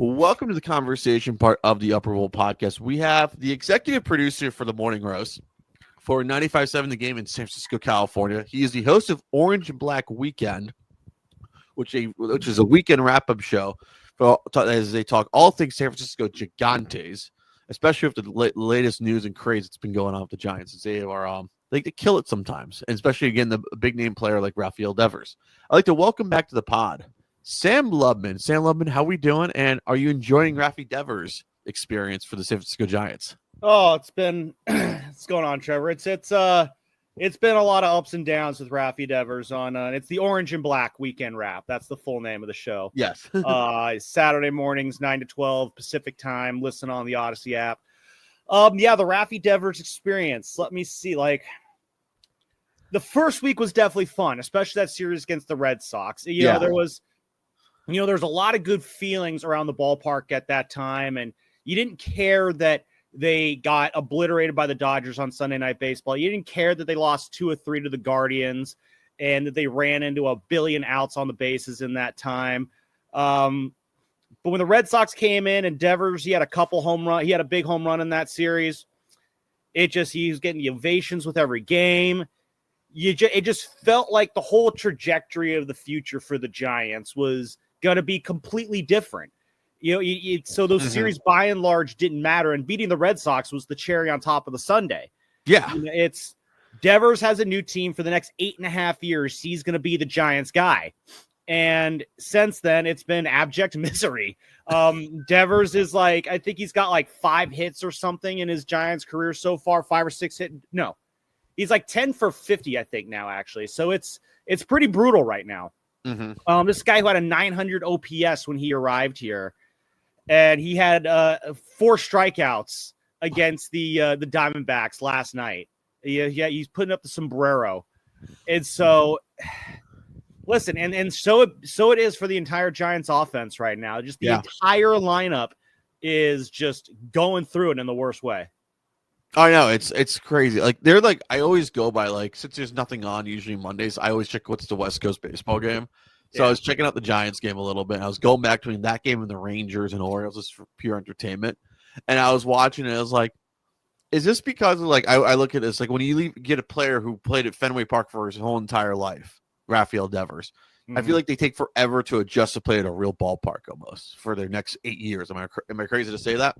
Welcome to the conversation part of the Upper Bowl podcast. We have the executive producer for the Morning Roast for 95.7 The Game in San Francisco, California. He is the host of Orange and Black Weekend, which is a weekend wrap-up show as they talk all things San Francisco Gigantes, especially with the latest news and craze that's been going on with the Giants. As they are they kill it sometimes, and especially again the big name player like Rafael Devers. I'd like to welcome back to the pod Sam Lubman. Sam Lubman, how we doing? And are you enjoying Rafi Devers' experience for the San Francisco Giants? Oh, it's been what's going on, Trevor? It's been a lot of ups and downs with Rafi Devers on it's the Orange and Black Weekend Wrap. That's the full name of the show. Yes. Saturday mornings, 9 to 12 Pacific time. Listen on the Odyssey app. The Rafi Devers experience. Let me see. Like, the first week was definitely fun, especially that series against the Red Sox. There was a lot of good feelings around the ballpark at that time, and you didn't care that they got obliterated by the Dodgers on Sunday Night Baseball. You didn't care that they lost 2 or 3 to the Guardians and that they ran into a billion outs on the bases in that time. But when the Red Sox came in and Devers, he had a big home run in that series. He was getting the ovations with every game. It just felt like the whole trajectory of the future for the Giants was going to be completely different. So those series by and large didn't matter, and beating the Red Sox was the cherry on top of the sundae. Yeah. It's Devers has a new team for the next 8.5 years. He's going to be the Giants guy. And since then, it's been abject misery. Devers is I think he's got 5 hits or something in his Giants career so far, 5 or 6 hits. No, he's 10 for 50, I think now, actually. So it's pretty brutal right now. This guy who had a 900 OPS when he arrived here, and he had 4 strikeouts against the Diamondbacks last night. He's putting up the sombrero. And so, listen, and so it is for the entire Giants offense right now. Just the entire lineup is just going through it in the worst way. I know it's crazy. I always go by since there's nothing on usually Mondays, I always check what's the West Coast baseball game. So I was checking out the Giants game a little bit. And I was going back between that game and the Rangers and Orioles just for pure entertainment. And I was watching it. I was like, is this because of I look at this when you get a player who played at Fenway Park for his whole entire life, Rafael Devers. I feel like they take forever to adjust to play at a real ballpark almost for their next 8 years. Am I crazy to say that?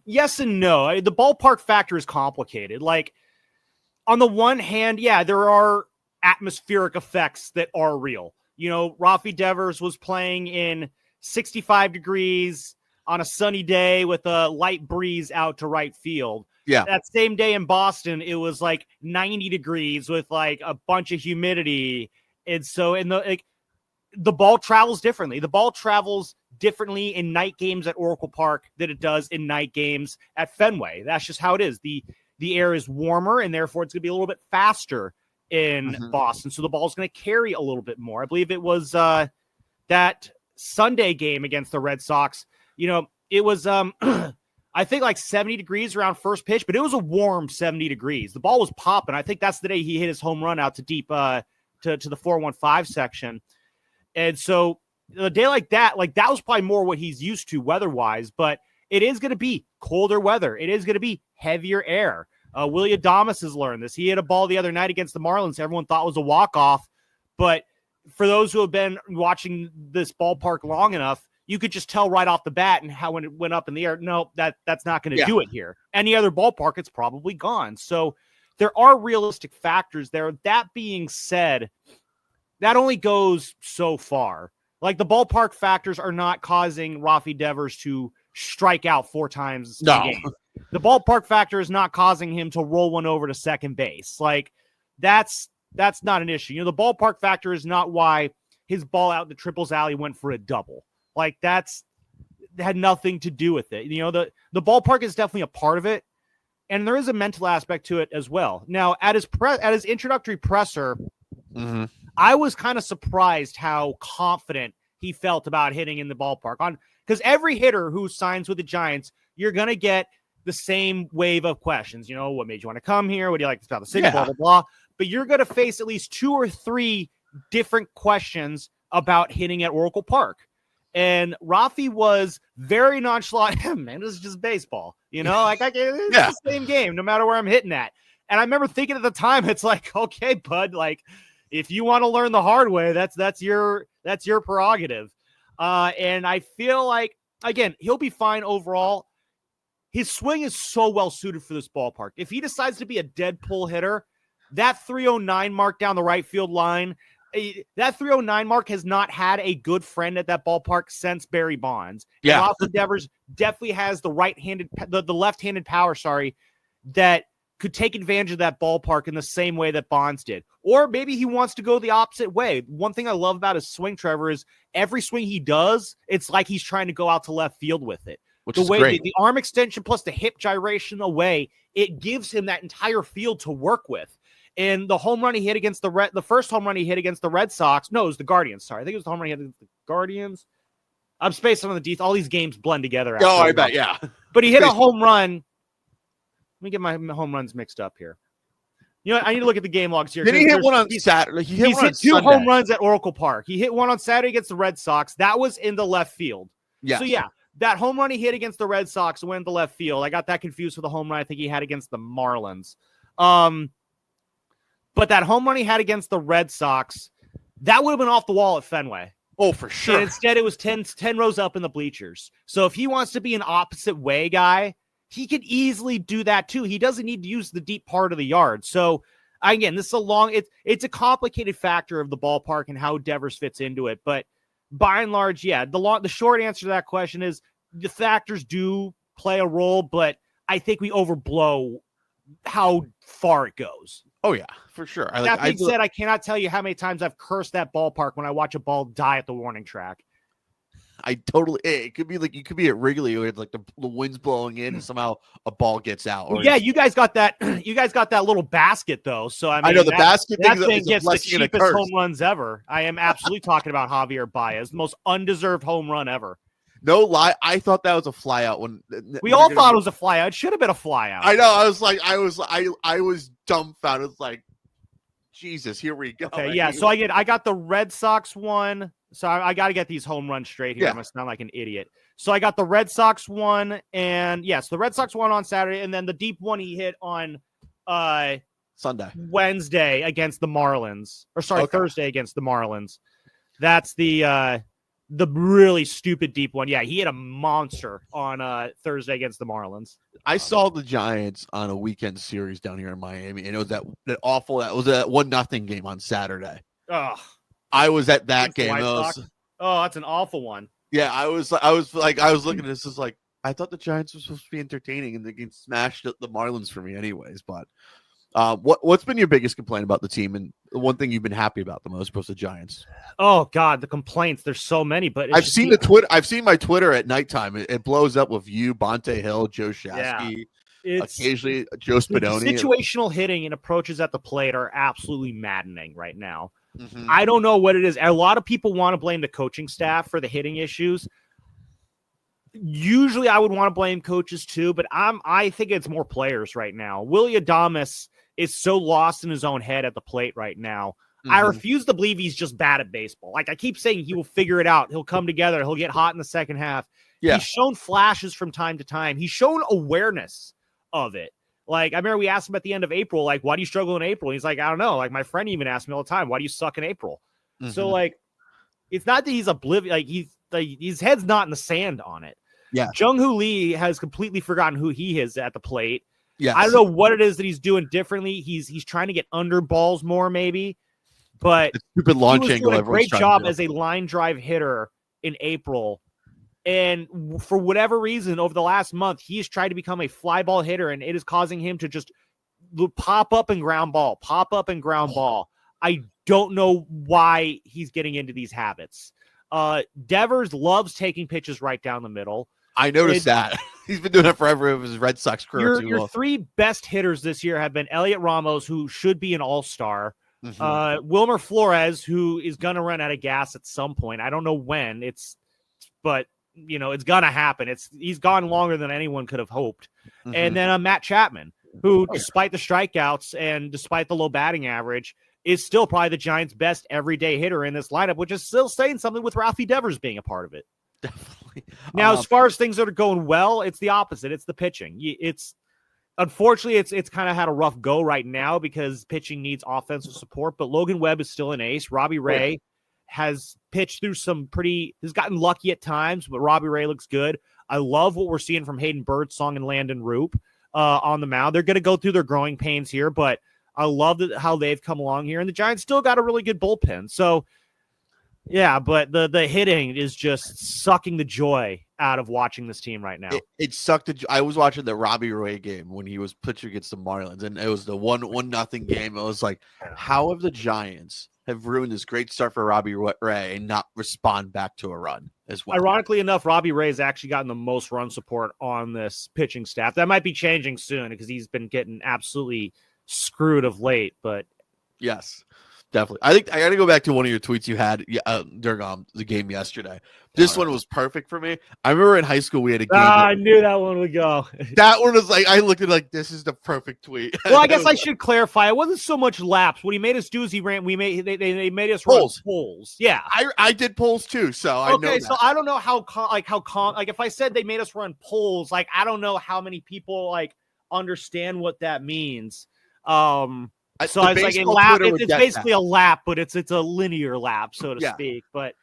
Yes and no. The ballpark factor is complicated. On the one hand, there are atmospheric effects that are real. Rafi Devers was playing in 65 degrees on a sunny day with a light breeze out to right field. Yeah. That same day in Boston, it was 90 degrees with a bunch of humidity. And so the ball travels differently. The ball travels differently in night games at Oracle Park than it does in night games at Fenway. That's just how it is. The air is warmer, and therefore it's going to be a little bit faster in Boston. So the ball's going to carry a little bit more. I believe it was that Sunday game against the Red Sox. It was, I think 70 degrees around first pitch, but it was a warm 70 degrees. The ball was popping. I think that's the day he hit his home run out to deep, to the 415 section. And so a day like that was probably more what he's used to weather-wise, but it is going to be colder weather. It is going to be heavier air. Willie Adames has learned this. He hit a ball the other night against the Marlins everyone thought was a walk-off, but for those who have been watching this ballpark long enough, you could just tell right off the bat and how when it went up in the air, no, that's not going to do it here. Any other ballpark, it's probably gone. So there are realistic factors there. That being said, that only goes so far. The ballpark factors are not causing Rafi Devers to strike out 4 times a game. The ballpark factor is not causing him to roll one over to second base. That's not an issue. The ballpark factor is not why his ball out in the triples alley went for a double. That had nothing to do with it. The ballpark is definitely a part of it, and there is a mental aspect to it as well. Now, at his introductory presser, I was kind of surprised how confident he felt about hitting in the ballpark. Because every hitter who signs with the Giants, you're going to get the same wave of questions. What made you want to come here? What do you like about the city? Blah, blah, blah. But you're going to face at least 2 or 3 different questions about hitting at Oracle Park. And Rafi was very nonchalant. Man, this is just baseball. It's the same game, no matter where I'm hitting at. And I remember thinking at the time, it's like, okay, bud, like if you want to learn the hard way, that's your prerogative. And I feel like, again, he'll be fine overall. His swing is so well suited for this ballpark. If he decides to be a dead pull hitter, that 309 mark down the right field line, that 309 mark has not had a good friend at that ballpark since Barry Bonds. Yeah. Rafi Devers definitely has the left-handed power, that could take advantage of that ballpark in the same way that Bonds did. Or maybe he wants to go the opposite way. One thing I love about his swing, Trevor, is every swing he does, it's like he's trying to go out to left field with it. Which is great. The arm extension plus the hip gyration away, it gives him that entire field to work with. And the home run he hit against the first home run he hit against the Red Sox. No, it was the Guardians. Sorry. I think it was the home run he hit against the Guardians. I'm spacing on the details. All these games blend together. Oh, I bet, yeah. But he hit a home run. Let me get my home runs mixed up here. I need to look at the game logs here. Did he hit one on Saturday? He's hit two home runs at Oracle Park. He hit one on Saturday against the Red Sox. That was in the left field. Yeah. So, yeah, that home run he hit against the Red Sox went in the left field. I got that confused with the home run I think he had against the Marlins. But that home run he had against the Red Sox, that would have been off the wall at Fenway. Oh, for sure. And instead, it was 10 rows up in the bleachers. So if he wants to be an opposite way guy, he could easily do that too. He doesn't need to use the deep part of the yard. So again, this is it's a complicated factor of the ballpark and how Devers fits into it. But by and large, yeah, the short answer to that question is the factors do play a role, but I think we overblow how far it goes. Oh, yeah, for sure. That being said, I cannot tell you how many times I've cursed that ballpark when I watch a ball die at the warning track. It could be like you could be at Wrigley where it's like the wind's blowing in and somehow a ball gets out. Well, yeah, you guys got that. You guys got that little basket though. So I know the basket that thing gets the cheapest home runs ever. I am absolutely talking about Javier Baez, the most undeserved home run ever. No lie, I thought that was a flyout when we all thought it was a flyout. It should have been a flyout. I know. I was dumbfounded. It's like, Jesus, here we go. Okay, yeah. So I got the Red Sox one. So I got to get these home runs straight here. Yeah. I'm going to sound like an idiot. So I got the Red Sox one, and yes, the Red Sox one on Saturday, and then the deep one he hit on Sunday, Wednesday against the Marlins, Thursday against the Marlins. That's the really stupid deep one. Yeah, he hit a monster on Thursday against the Marlins. I saw the Giants on a weekend series down here in Miami, and it was that awful. That was a 1-0 game on Saturday. Ugh. I was at that game. That's an awful one. Yeah, I was looking at this as like I thought the Giants were supposed to be entertaining, and they smashed the Marlins for me, anyways. But what's been your biggest complaint about the team, and the one thing you've been happy about the most, post the Giants? Oh God, the complaints. There's so many, but I've seen the Twitter. I've seen my Twitter at nighttime. It blows up with you, Bonte Hill, Joe Shasky, occasionally Joe Spadoni. Situational hitting and approaches at the plate are absolutely maddening right now. Mm-hmm. I don't know what it is. A lot of people want to blame the coaching staff for the hitting issues. Usually I would want to blame coaches too, but I think it's more players right now. Willy Adames is so lost in his own head at the plate right now. Mm-hmm. I refuse to believe he's just bad at baseball. Like I keep saying, he will figure it out. He'll come together. He'll get hot in the second half. Yeah. He's shown flashes from time to time. He's shown awareness of it. Like, I remember we asked him at the end of April, like, why do you struggle in April? And he's like, I don't know. Like, my friend even asked me all the time, why do you suck in April? Mm-hmm. So, like, it's not that he's oblivious. Like, his head's not in the sand on it. Yeah. Jung-Hoo Lee has completely forgotten who he is at the plate. Yeah. I don't know what it is that he's doing differently. He's trying to get under balls more, maybe. But the stupid launch he was angle. Doing a great job as a line drive hitter in April. And for whatever reason, over the last month, he's tried to become a fly ball hitter, and it is causing him to just pop up and ground ball. I don't know why he's getting into these habits. Devers loves taking pitches right down the middle. I noticed that. He's been doing it forever of his Red Sox career. Your three best hitters this year have been Elliot Ramos, who should be an all-star, Wilmer Flores, who is going to run out of gas at some point. I don't know when. But it's gonna happen. He's gone longer than anyone could have hoped. Mm-hmm. And then Matt Chapman, who, despite the strikeouts and despite the low batting average, is still probably the Giants' best everyday hitter in this lineup, which is still saying something with Rafi Devers being a part of it. Definitely. Now, as far as things that are going well, it's the opposite. It's the pitching. It's unfortunately it's kind of had a rough go right now because pitching needs offensive support. But Logan Webb is still an ace. Robbie Ray has pitched through has gotten lucky at times, but Robbie Ray looks good. I love what we're seeing from Hayden Birdsong and Landon Roop on the mound. They're going to go through their growing pains here, but I love how they've come along here. And the Giants still got a really good bullpen. So, yeah, but the hitting is just sucking the joy out of watching this team right now. It sucked. I was watching the Robbie Ray game when he was pitching against the Marlins, and it was the 1-0 game. It was like, how have the Giants have ruined this great start for Robbie Ray and not respond back to a run as well? Ironically enough, Robbie Ray has actually gotten the most run support on this pitching staff. That might be changing soon because he's been getting absolutely screwed of late. But yes, definitely. I think I got to go back to one of your tweets you had during the game yesterday. This one was perfect for me. I remember in high school we had a game. I knew that one would go. That one was like, I looked at it like, this is the perfect tweet. Well, I guess I should clarify. It wasn't so much laps. What he made us do is they made us run polls. Yeah, I did polls too. So I know. Okay, so I don't know how if I said they made us run polls, like I don't know how many people like understand what that means. So I was like, a lap. It's basically a lap, but it's a linear lap, so to speak. But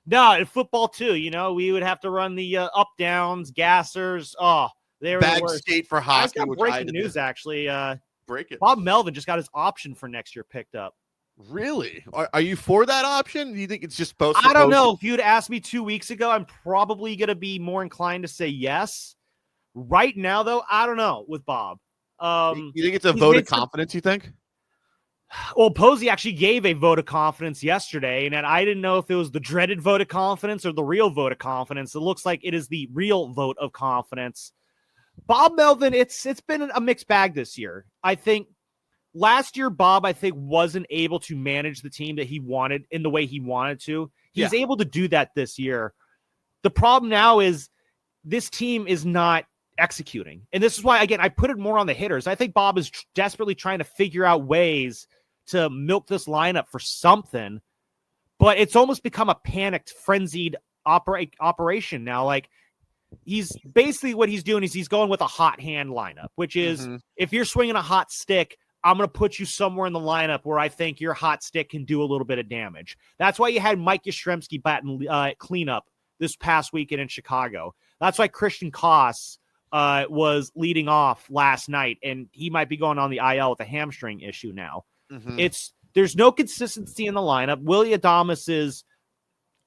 no, in football too, we would have to run the up downs, gassers. Oh, they were bag skate for hockey. Breaking news, actually. Break it. Bob Melvin just got his option for next year picked up. Really? Are you for that option? Do you think it's just supposed? I don't know. If you'd asked me 2 weeks ago, I'm probably going to be more inclined to say yes. Right now, though, I don't know with Bob. You think it's a vote of confidence? You think? Well, Posey actually gave a vote of confidence yesterday, and I didn't know if it was the dreaded vote of confidence or the real vote of confidence. It looks like it is the real vote of confidence. Bob Melvin, it's been a mixed bag this year. I think last year, Bob, wasn't able to manage the team that he wanted in the way he wanted to. He's able to do that this year. The problem now is this team is not executing. And this is why, again, I put it more on the hitters. I think Bob is desperately trying to figure out ways to milk this lineup for something, but it's almost become a panicked, frenzied operation now. Like, he's basically what he's doing is he's going with a hot hand lineup, which is if you're swinging a hot stick, I'm going to put you somewhere in the lineup where I think your hot stick can do a little bit of damage. That's why you had Mike Yastrzemski batting cleanup this past weekend in Chicago. That's why Christian Koss was leading off last night, and he might be going on the IL with a hamstring issue now. There's no consistency in the lineup. Willie Adames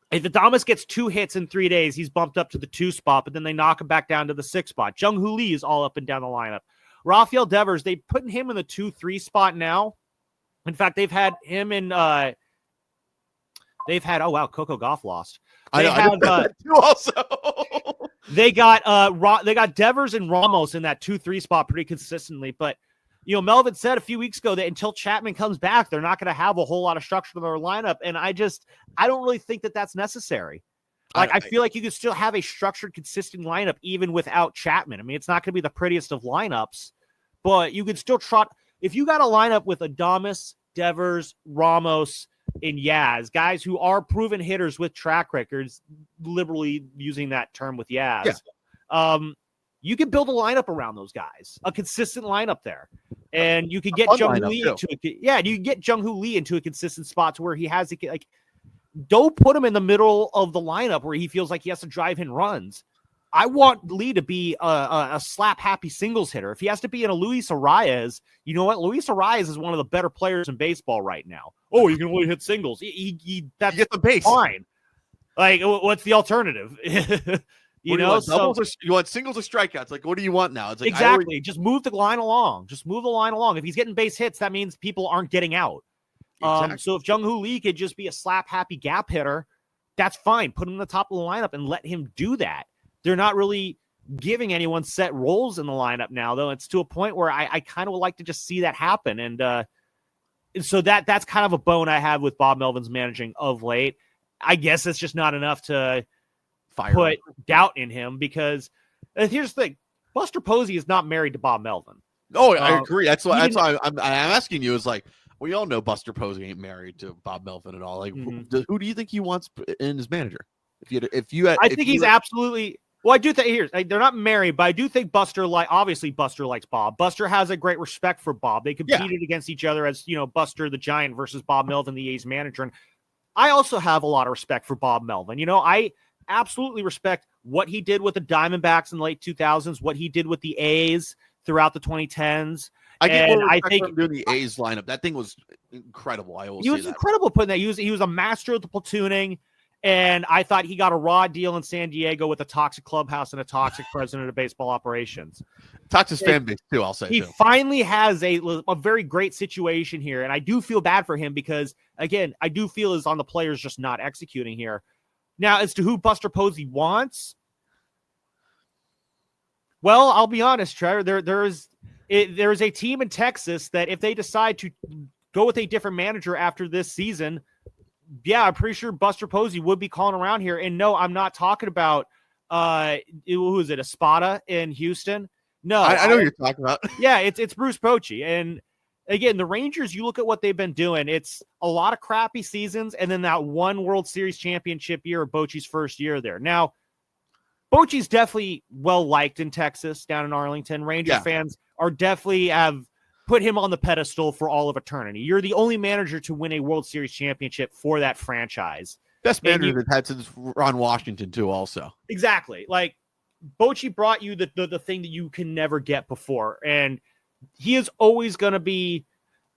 if Adames gets 2 hits in 3 days, he's bumped up to the 2 spot, but then they knock him back down to the 6 spot. Jung-Hoo Lee is all up and down the lineup. Rafael Devers, they put him in the 2-3 spot now. In fact, they've had him in oh wow, Coco Gauff lost. They have also. They got Devers and Ramos in that 2-3 spot pretty consistently, but Melvin said a few weeks ago that until Chapman comes back, they're not going to have a whole lot of structure in their lineup. And I don't really think that that's necessary. I feel like you could still have a structured, consistent lineup even without Chapman. I mean, it's not going to be the prettiest of lineups, but you could still trot. If you got a lineup with Adames, Devers, Ramos, and Yaz, guys who are proven hitters with track records, liberally using that term with Yaz, you can build a lineup around those guys, a consistent lineup there. And you could get Jung-Hoo Lee into a consistent spot to where he has don't put him in the middle of the lineup where he feels like he has to drive in runs. I want Lee to be a slap happy singles hitter. If he has to be in a Luis Arias, you know what? Luis Arias is one of the better players in baseball right now. Oh, you can only hit singles. That's get the base. Fine. Like, what's the alternative? You want singles or strikeouts? Like, what do you want now? It's like, exactly. Just move the line along. If he's getting base hits, that means people aren't getting out. Exactly. So if Jung-Hoo Lee could just be a slap happy gap hitter, that's fine. Put him in the top of the lineup and let him do that. They're not really giving anyone set roles in the lineup now, though. It's to a point where I kind of would like to just see that happen. And so that's kind of a bone I have with Bob Melvin's managing of late. I guess it's just not enough to put doubt in him, because here's the thing: Buster Posey is not married to Bob Melvin. Oh, I agree. That's why I'm asking you. Is like, we all know Buster Posey ain't married to Bob Melvin at all. Like, who do you think he wants in his manager? I think he's absolutely. Well, I do think they're not married, but I do think Buster likes Bob. Buster has a great respect for Bob. They competed against each other as, Buster the Giant versus Bob Melvin, the A's manager. And I also have a lot of respect for Bob Melvin. I absolutely respect what he did with the Diamondbacks in the late 2000s, what he did with the A's throughout the 2010s. I think him doing the A's lineup. That thing was incredible. He was incredible putting that. He was a master of the platooning. And I thought he got a raw deal in San Diego with a toxic clubhouse and a toxic president of baseball operations. Toxic fan base, too, I'll say. He finally has a very great situation here. And I do feel bad for him because, again, I do feel is on the players just not executing here. Now, as to who Buster Posey wants, well, I'll be honest, Trevor. There is a team in Texas that if they decide to go with a different manager after this season, yeah, I'm pretty sure Buster Posey would be calling around here. And no, I'm not talking about who is it, Espada in Houston? No, I know who you're talking about. Yeah, it's Bruce Bochy. And again, the Rangers, you look at what they've been doing. It's a lot of crappy seasons, and then that one World Series championship year of Bochy's first year there. Now, Bochy's definitely well liked in Texas, down in Arlington. Ranger fans are definitely have put him on the pedestal for all of eternity. You're the only manager to win a World Series championship for that franchise. Best manager they've had since Ron Washington, too, also. Exactly. Like, Bochy brought you the thing that you can never get before, and he is always going to be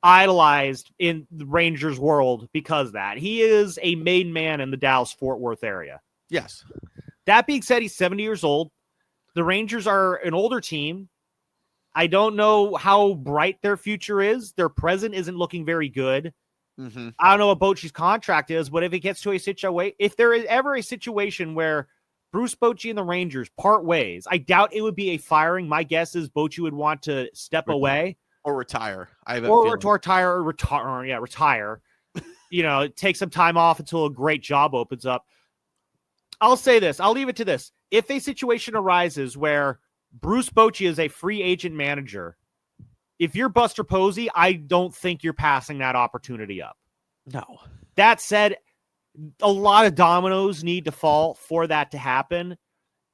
idolized in the Rangers world because of that. He is a made man in the Dallas-Fort Worth area. Yes. That being said, he's 70 years old. The Rangers are an older team. I don't know how bright their future is. Their present isn't looking very good. Mm-hmm. I don't know what Bochy's contract is, but if it gets to a situation, if there is ever a situation where Bruce Bochy and the Rangers part ways, I doubt it would be a firing. My guess is Bochy would want to step away or retire. Retire. Take some time off until a great job opens up. I'll say this. I'll leave it to this. If a situation arises where Bruce Bochy is a free agent manager, if you're Buster Posey, I don't think you're passing that opportunity up. No. That said, a lot of dominoes need to fall for that to happen.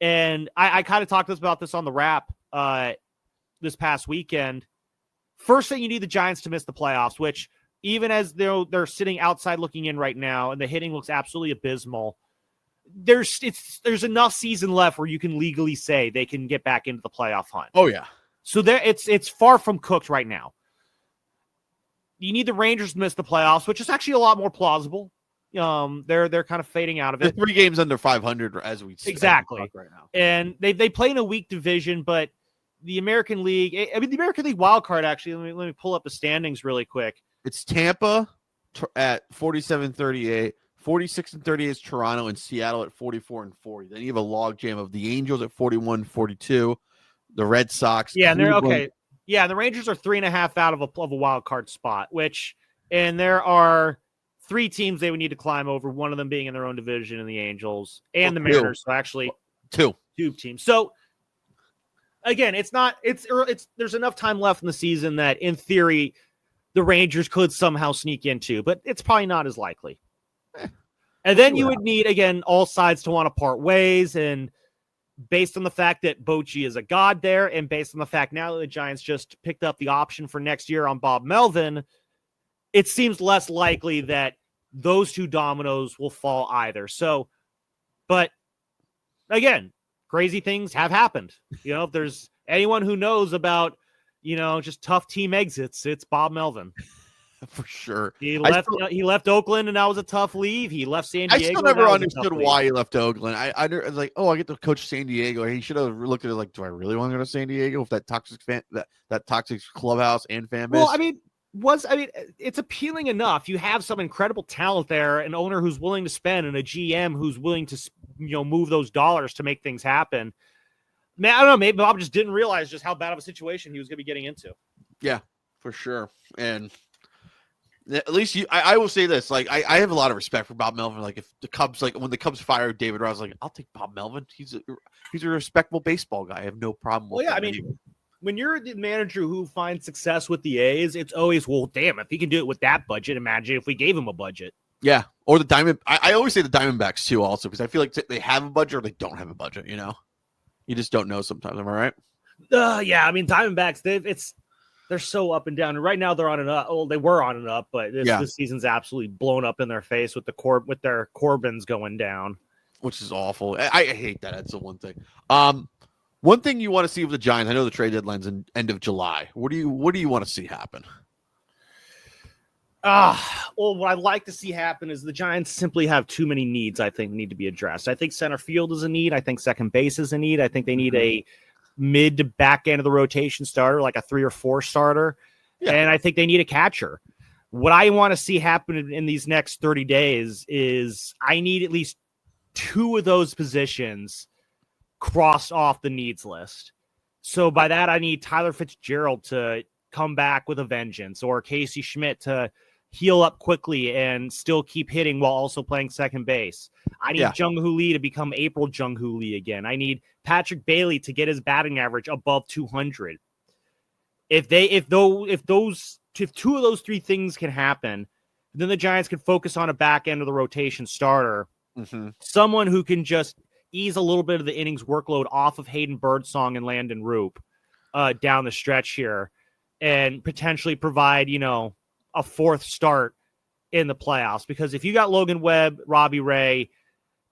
And I kind of talked about this on the wrap this past weekend. First thing, you need the Giants to miss the playoffs, which even as they're sitting outside looking in right now and the hitting looks absolutely abysmal, there's enough season left where you can legally say they can get back into the playoff hunt. Oh yeah. So it's far from cooked right now. You need the Rangers to miss the playoffs, which is actually a lot more plausible. They're kind of fading out of it. They're 3 games under 500 as we exactly right now. And they play in a weak division, but the American League, the American League wild card, actually, let me pull up the standings really quick. It's Tampa at 47-38. 46-38 is Toronto, and Seattle at 44-40. Then you have a logjam of the Angels at 41-42, the Red Sox. Yeah, and they're okay. Yeah, the Rangers are 3.5 out of a wild card spot, and there are 3 teams they would need to climb over. One of them being in their own division, in the Angels and the Mariners. So actually, 2 teams. So again, there's enough time left in the season that in theory the Rangers could somehow sneak into, but it's probably not as likely. And then you would need, again, all sides to want to part ways. And based on the fact that Bochy is a god there, and based on the fact now that the Giants just picked up the option for next year on Bob Melvin, it seems less likely that those 2 dominoes will fall either. So, but again, crazy things have happened. If there's anyone who knows about, just tough team exits, it's Bob Melvin. For sure. He left Oakland, and that was a tough leave. He left San Diego. I still never understood why he left Oakland. I was like, I get to coach San Diego. He should have looked at it like, do I really want to go to San Diego with that toxic that toxic clubhouse and fan base? Well, it's appealing enough. You have some incredible talent there, an owner who's willing to spend, and a GM who's willing to, move those dollars to make things happen. Man, I don't know. Maybe Bob just didn't realize just how bad of a situation he was going to be getting into. Yeah, for sure. And at least I will say this, like I have a lot of respect for Bob Melvin. Like if the Cubs, when the Cubs fired David Ross, like I'll take Bob Melvin. He's a respectable baseball guy. I have no problem with that. Well, yeah, when you're the manager who finds success with the A's, it's always, well, damn, if he can do it with that budget, imagine if we gave him a budget. Yeah, or the Diamond. I always say the Diamondbacks too, also because I feel like they have a budget or they don't have a budget. You just don't know sometimes. Am I right? Yeah, I mean Diamondbacks. They're so up and down. And right now they're on an up. Well, they were on an up, but this season's absolutely blown up in their face with their Corbins going down, which is awful. I hate that. That's the one thing. One thing you want to see with the Giants. I know the trade deadline's in end of July. What do you want to see happen? Well, what I'd like to see happen is the Giants simply have too many needs. I think need to be addressed. I think center field is a need. I think second base is a need. I think they need a mid to back end of the rotation starter, like a 3 or 4 starter. Yeah. And I think they need a catcher. What I want to see happen in these next 30 days is I need at least 2 of those positions crossed off the needs list. So by that, I need Tyler Fitzgerald to come back with a vengeance, or Casey Schmidt to heal up quickly and still keep hitting while also playing second base. I need Jung-Hoo Lee to become April Jung-Hoo Lee again. I need Patrick Bailey to get his batting average above 200. If 2 of those 3 things can happen, then the Giants can focus on a back end of the rotation starter, someone who can just ease a little bit of the innings workload off of Hayden Birdsong and Landon Roop down the stretch here, and potentially provide, a 4th start in the playoffs. Because if you got Logan Webb, Robbie Ray,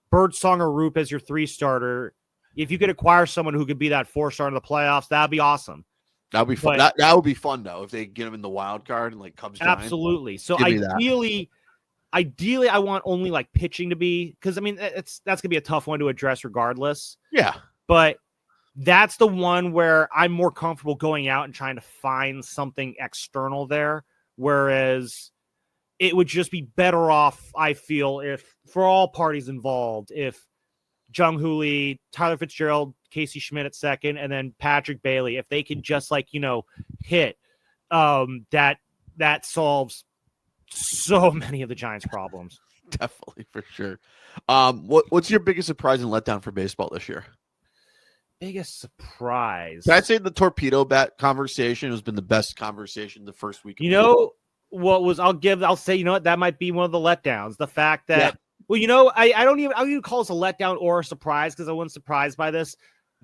Birdsong or Roop as your 3 starter, if you could acquire someone who could be that 4 star in the playoffs, that'd be awesome. That'd be fun. That would be fun though if they get him in the wild card and like Cubs. Absolutely. So ideally, I want only like pitching to be, because I mean that's gonna be a tough one to address regardless. Yeah, but that's the one where I'm more comfortable going out and trying to find something external there. Whereas it would just be better off, I feel, if for all parties involved, if Jung-Hoo Lee, Tyler Fitzgerald, Casey Schmidt at second, and then Patrick Bailey, if they can just hit, that solves so many of the Giants' problems. Definitely, for sure. What's your biggest surprise and letdown for baseball this year? Biggest surprise. I'd say the torpedo bat conversation has been the best conversation the first week. I'll say, that might be one of the letdowns. The fact that, I don't even call this a letdown or a surprise, because I wasn't surprised by this.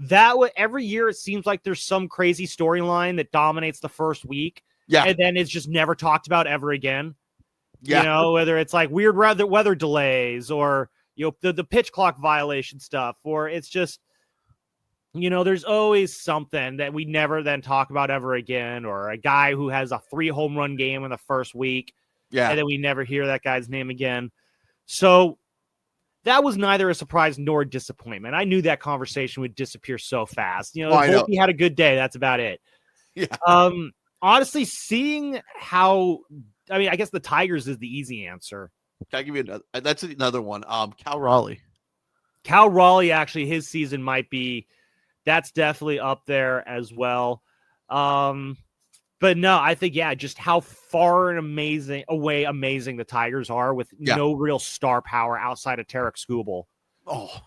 Every year it seems like there's some crazy storyline that dominates the first week. Yeah. And then it's just never talked about ever again. Yeah. Whether it's like weird weather delays or, the pitch clock violation stuff, or it's just, there's always something that we never then talk about ever again, or a guy who has a 3 home run game in the first week. Yeah. And then we never hear that guy's name again. So that was neither a surprise nor a disappointment. I knew that conversation would disappear so fast. Volpe had a good day. That's about it. Yeah. Honestly, seeing how, I guess the Tigers is the easy answer. Can I give you another? That's another one. Cal Raleigh. Cal Raleigh, actually, his season might be, that's definitely up there as well. But no, I think, just how far and amazing the Tigers are with no real star power outside of Tarek Skubal. Oh,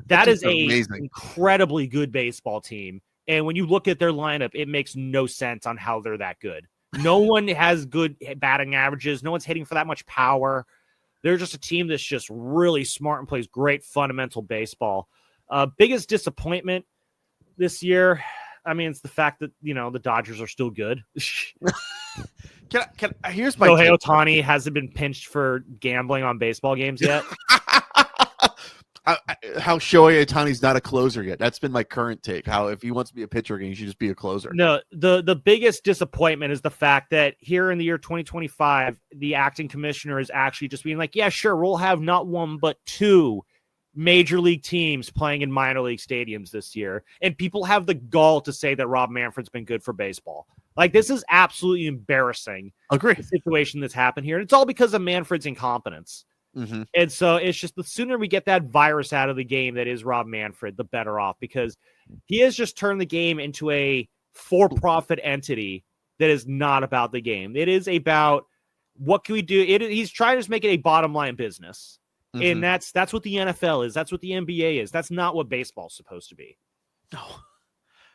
that is an incredibly good baseball team. And when you look at their lineup, it makes no sense on how they're that good. No one has good batting averages. No one's hitting for that much power. They're just a team that's just really smart and plays great fundamental baseball. Biggest disappointment this year, it's the fact that, the Dodgers are still good. Here's my Shohei Ohtani hasn't been pinched for gambling on baseball games yet. How Shohei Ohtani's not a closer yet. That's been my current take. How if he wants to be a pitcher again, he should just be a closer. No, the biggest disappointment is the fact that here in the year 2025, the acting commissioner is actually just being like, yeah, sure, we'll have not 1 but 2 major league teams playing in minor league stadiums this year. And people have the gall to say that Rob Manfred's been good for baseball. This is absolutely embarrassing. Agree. The situation that's happened here. And it's all because of Manfred's incompetence. Mm-hmm. And so it's just the sooner we get that virus out of the game that is Rob Manfred, the better off, because he has just turned the game into a for-profit entity that is not about the game. It is about what can we do. He's trying to just make it a bottom line business. Mm-hmm. And that's what the NFL is. That's what the NBA is. That's not what baseball's supposed to be. No,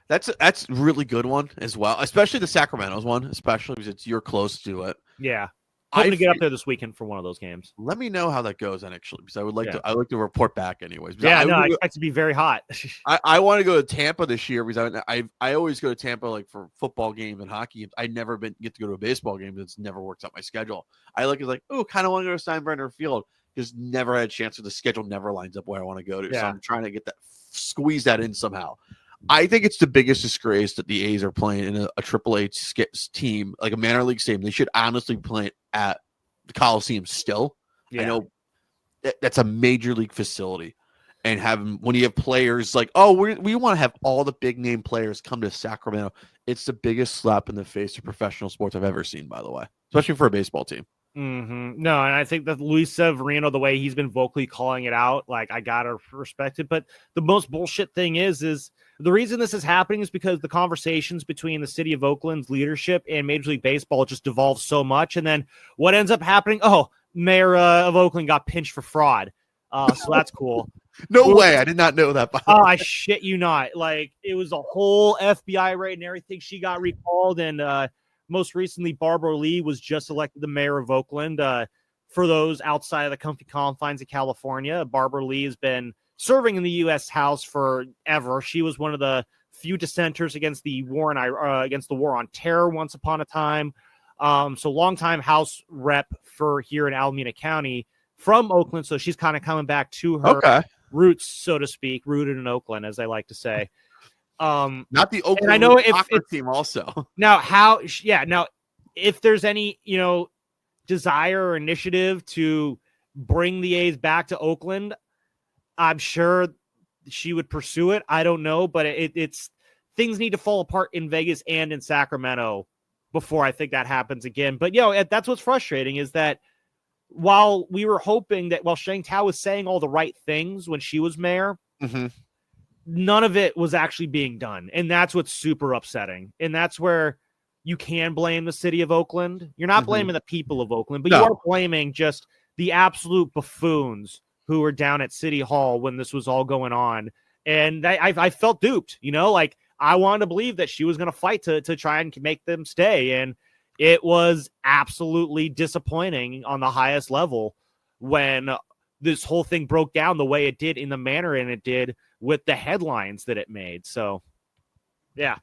that's a really good one as well, especially the Sacramento's one, especially because you're close to it. Yeah. Hoping to get up there this weekend for one of those games. Let me know how that goes, actually, because I would like Yeah. to. I like to report back, anyways. Yeah, I expect to be very hot. I want to go to Tampa this year because I always go to Tampa like for football games and hockey games. I never get to go to a baseball game. It's never worked out my schedule. I look at like, oh, kind of want to go to Steinbrenner Field. Just never had a chance. The schedule never lines up where I want to go to. Yeah. So I'm trying to squeeze that in somehow. I think it's the biggest disgrace that the A's are playing in a Triple A team, like a minor league team. They should honestly play at the Coliseum still. Yeah. I know that's a major league facility. And when you have players like, oh, we want to have all the big name players come to Sacramento. It's the biggest slap in the face of professional sports I've ever seen, by the way, especially for a baseball team. Mm-hmm. No, and I think that Luis Severino, the way he's been vocally calling it out, like I gotta respect it. But the most bullshit thing is the reason this is happening is because the conversations between the city of Oakland's leadership and Major League Baseball just devolved so much. And then what ends up happening? Oh, Mayor of Oakland got pinched for fraud. So that's cool. No way. I did not know that. I shit you not. Like it was a whole FBI raid and everything. She got recalled, and most recently, Barbara Lee was just elected the mayor of Oakland. For those outside of the comfy confines of California, Barbara Lee has been serving in the U.S. House forever. She was one of the few dissenters against the war on terror once upon a time. So longtime House rep for here in Alameda County from Oakland. So she's kind of coming back to her roots, so to speak, rooted in Oakland, as I like to say. Not the Oakland I know team also. Now, if there's any, desire or initiative to bring the A's back to Oakland, I'm sure she would pursue it. I don't know, but it's things need to fall apart in Vegas and in Sacramento before I think that happens again. But, that's what's frustrating is that while we were hoping that while Sheng Tao was saying all the right things when she was mayor, none of it was actually being done. And that's what's super upsetting. And that's where you can blame the city of Oakland. You're not blaming the people of Oakland, but you are blaming just the absolute buffoons who were down at City Hall when this was all going on. And I felt duped, like I wanted to believe that she was going to fight to try and make them stay. And it was absolutely disappointing on the highest level when this whole thing broke down the way it did in the manner and it did with the headlines that it made. So, yeah.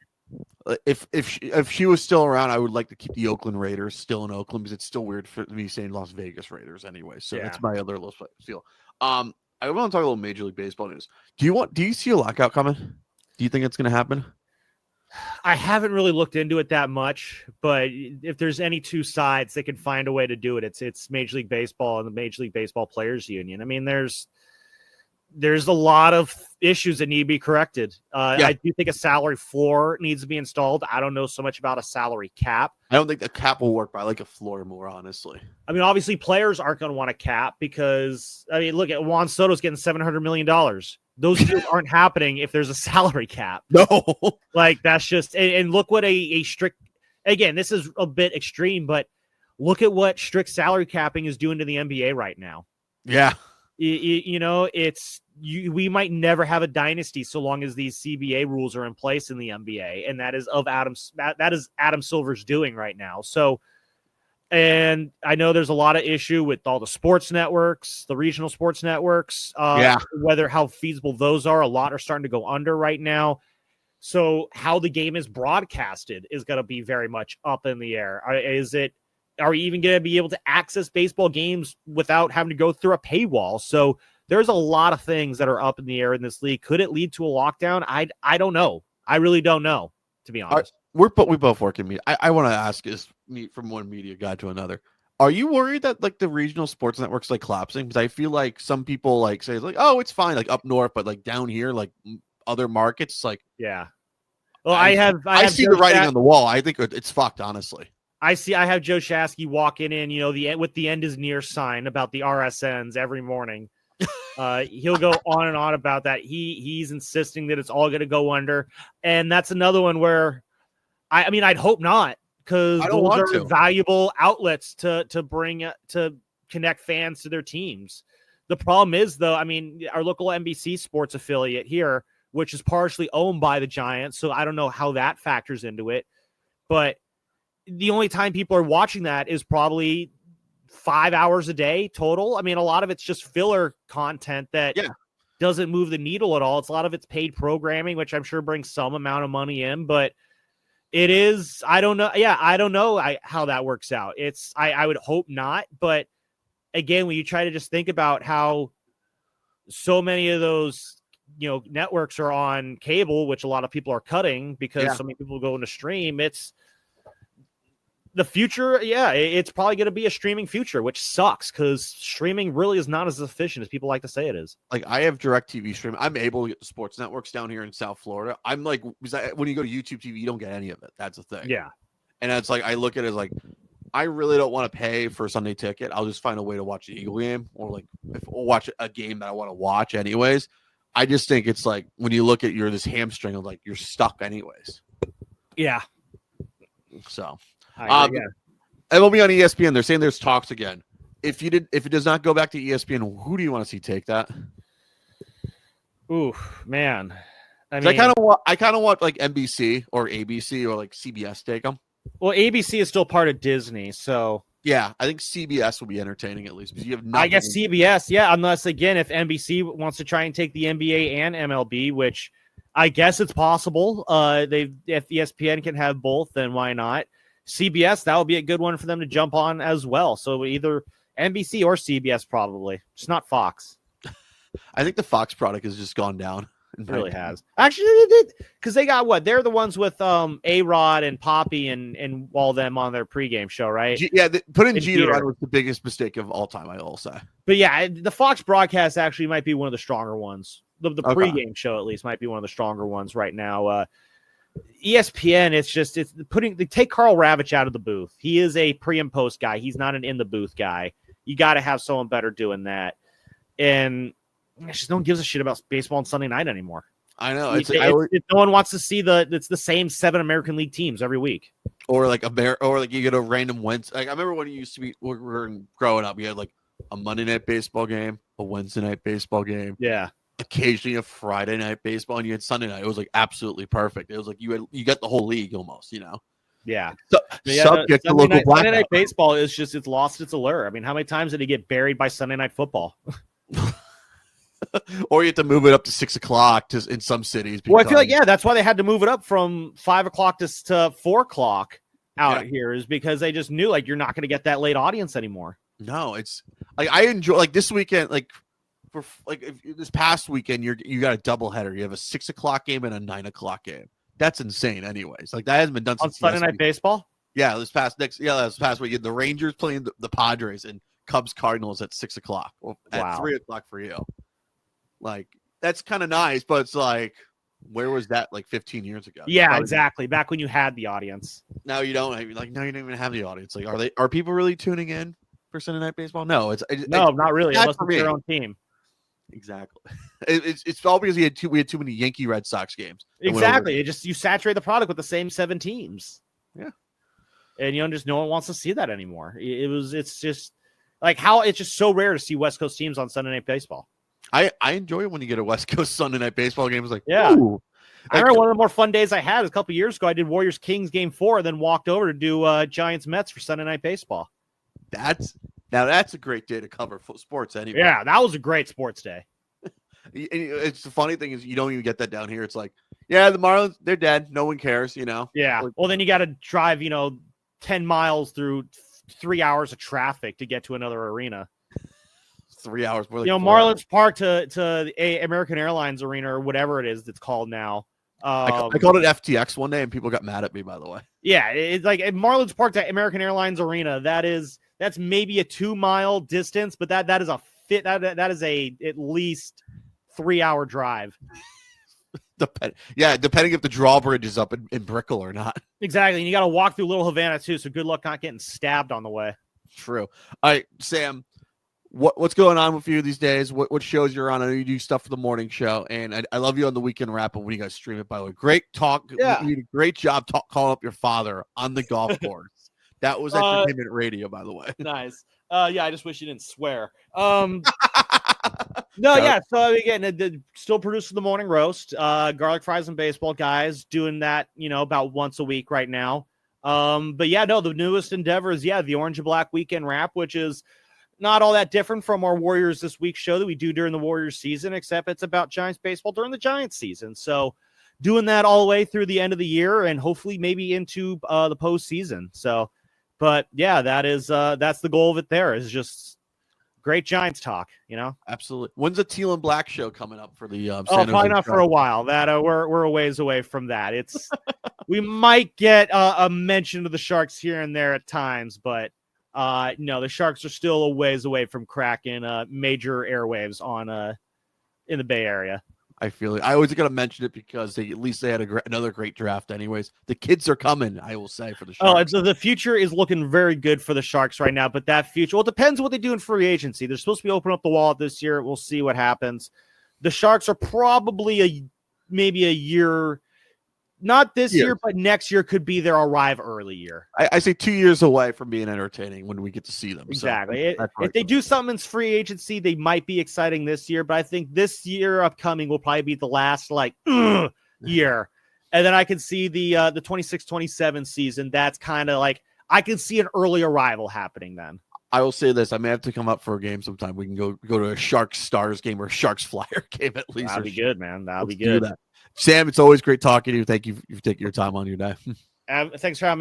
If she was still around, I would like to keep the Oakland Raiders still in Oakland because it's still weird for me saying Las Vegas Raiders anyway. So that's my other little feel. I want to talk a little Major League Baseball news. Do you see a lockout coming? Do you think it's going to happen? I haven't really looked into it that much, but if there's any two sides that can find a way to do it, it's Major League Baseball and the Major League Baseball Players Union. I mean, there's a lot of issues that need to be corrected. I do think a salary floor needs to be installed. I don't know so much about a salary cap. I don't think the cap will work, but I like a floor more, honestly. I mean, obviously players aren't going to want a cap because, look at Juan Soto's getting $700 million. Those deals aren't happening if there's a salary cap. No. Like that's just, and look what a strict, again, this is a bit extreme, but look at what strict salary capping is doing to the NBA right now. Yeah. We might never have a dynasty so long as these CBA rules are in place in the NBA. And that is Adam Silver's doing right now. So, and I know there's a lot of issue with all the sports networks, the regional sports networks, whether how feasible those are. A lot are starting to go under right now. So how the game is broadcasted is going to be very much up in the air. Are we even going to be able to access baseball games without having to go through a paywall? So there's a lot of things that are up in the air in this league. Could it lead to a lockdown? I don't know. I really don't know, to be honest. We both work in media. I want to ask from one media guy to another. Are you worried that like the regional sports networks like collapsing? Because I feel like some people like say like, oh, it's fine, like up north, but like down here, like other markets, like Well, I see the writing on the wall. I think it's fucked, honestly. I have Joe Shasky walking in, with the end is near sign about the RSNs every morning. He'll go on and on about that. He's insisting that it's all going to go under. And that's another one where I'd hope not, because those are valuable outlets to connect fans to their teams. The problem is, though, our local NBC sports affiliate here, which is partially owned by the Giants, so I don't know how that factors into it. But the only time people are watching that is probably 5 hours a day total. I mean, a lot of it's just filler content that doesn't move the needle at all. It's a lot of it's paid programming, which I'm sure brings some amount of money in, but it is, I don't know. Yeah, I don't know how that works out. I would hope not. But again, when you try to just think about how so many of those, networks are on cable, which a lot of people are cutting because so many people go into stream, it's the future. Yeah, it's probably going to be a streaming future, which sucks because streaming really is not as efficient as people like to say it is. Like, I have DirecTV stream. I'm able to get the sports networks down here in South Florida. I'm like, when you go to YouTube TV, you don't get any of it. That's the thing. Yeah. And it's like, I look at it as like, I really don't want to pay for a Sunday ticket. I'll just find a way to watch the Eagle game, or watch a game that I want to watch anyways. I just think it's like, when you look at this hamstring, of like, you're stuck anyways. Yeah. So, yeah. It will be on ESPN. They're saying there's talks again. If it does not go back to ESPN, who do you want to see take that? Ooh, man. I kind of want like NBC or ABC or like CBS take them. Well, ABC is still part of Disney, so yeah, I think CBS will be entertaining at least because you have nothing. I guess CBS, yeah, unless again if NBC wants to try and take the NBA and MLB, which I guess it's possible. If ESPN can have both, then why not? CBS, that would be a good one for them to jump on as well. So either NBC or CBS, probably. Just not Fox. I think the Fox product has just gone down. It really has. Actually, because they got what? They're the ones with A-Rod and Poppy and all them on their pregame show, right? Putting Jeter on was the biggest mistake of all time, I will say. But yeah, the Fox broadcast actually might be one of the stronger ones. The pregame show, at least, might be one of the stronger ones right now. ESPN, they take Carl Ravitch out of the booth. He is a pre and post guy. He's not an in the booth guy. You got to have someone better doing that. And just no one gives a shit about baseball on Sunday night anymore. I know. No one wants to see it's the same 7 American League teams every week. Or like you get a random Wednesday. Like I remember when it used to be when we were growing up, you had like a Monday night baseball game, a Wednesday night baseball game. Yeah. Occasionally a Friday night baseball, and you had Sunday night. It was like absolutely perfect. It was like you got the whole league almost, Yeah. Subject to local blackout. Sunday night baseball is just it's lost its allure. I mean, how many times did it get buried by Sunday night football? Or you have to move it up to 6 o'clock in some cities. Well, I feel like that's why they had to move it up from 5 o'clock to 4 o'clock out here, is because they just knew like you're not going to get that late audience anymore. No, it's like I enjoy like this weekend, like. For like this past weekend, you got a doubleheader. You have a 6 o'clock game and a 9 o'clock game. That's insane, anyways. Like that hasn't been done on since Sunday night baseball. Yeah, this past weekend, the Rangers playing the Padres and Cubs Cardinals at 6 o'clock. At 3 o'clock for you. Like that's kind of nice, but it's like, where was that like 15 years ago? Yeah, exactly. Back when you had the audience. Now you don't. Now you don't even have the audience. Like, are people really tuning in for Sunday night baseball? No, not really. Unless it's their own team. Exactly. It's all because we had too many Yankee Red Sox games. Exactly. You saturate the product with the same 7 teams. Yeah. And just no one wants to see that anymore. It's just like how it's just so rare to see West Coast teams on Sunday night baseball. I enjoy it when you get a West Coast Sunday night baseball game. It's like, yeah. Ooh. I remember one of the more fun days I had was a couple years ago. I did Warriors Kings game 4 and then walked over to do Giants Mets for Sunday night baseball. That's a great day to cover sports anyway. Yeah, that was a great sports day. It's the funny thing is you don't even get that down here. It's like, yeah, the Marlins, they're dead. No one cares, Yeah. Well, then you got to drive, 10 miles through 3 hours of traffic to get to another arena. 3 hours. More like Marlins Park to American Airlines Arena or whatever it is that's called now. I called it FTX one day and people got mad at me, by the way. Yeah, it's like Marlins Park to American Airlines Arena. That's maybe a 2-mile distance, but that is at least 3-hour drive. Depending if the drawbridge is up in Brickell or not. Exactly, and you got to walk through Little Havana too. So good luck not getting stabbed on the way. True. All right, Sam. What's going on with you these days? What shows you're on? I know you do stuff for the morning show, and I love you on the weekend wrap up when you guys stream it. By the way, great talk. Yeah. You did a great job calling up your father on the golf course. That was entertainment radio, by the way. Nice. Yeah, I just wish you didn't swear. No, yeah. So again, still producing the morning roast. Garlic fries and baseball guys doing that. About once a week right now. But yeah, no, the newest endeavor is the Orange and Black Weekend Wrap, which is not all that different from our Warriors This Week show that we do during the Warriors season, except it's about Giants baseball during the Giants season. So doing that all the way through the end of the year and hopefully maybe into the postseason. So, but yeah, that's the goal of it. There is just great Giants talk, Absolutely. When's the Teal and Black show coming up for the probably not for a while. That we're a ways away from that. It's we might get a mention of the Sharks here and there at times, but no, the Sharks are still a ways away from cracking major airwaves on in the Bay Area. I feel it. I always got to mention it because at least they had another great draft. Anyways, the kids are coming. I will say for the Sharks. The future is looking very good for the Sharks right now. But that future, well, it depends what they do in free agency. They're supposed to be opening up the wallet this year. We'll see what happens. The Sharks are probably maybe a year. Not this year, but next year could be their arrive early year. I say 2 years away from being entertaining when we get to see them. Exactly. So if they do something in free agency, they might be exciting this year. But I think this year upcoming will probably be the last year. And then I can see the 26-27 season. That's kind of like I can see an early arrival happening then. I will say this. I may have to come up for a game sometime. We can go to a Sharks Stars game or a Sharks Flyer game at least. That'll be good, man. That'll be good. Sam, it's always great talking to you. Thank you for taking your time on your day. Thanks for having me.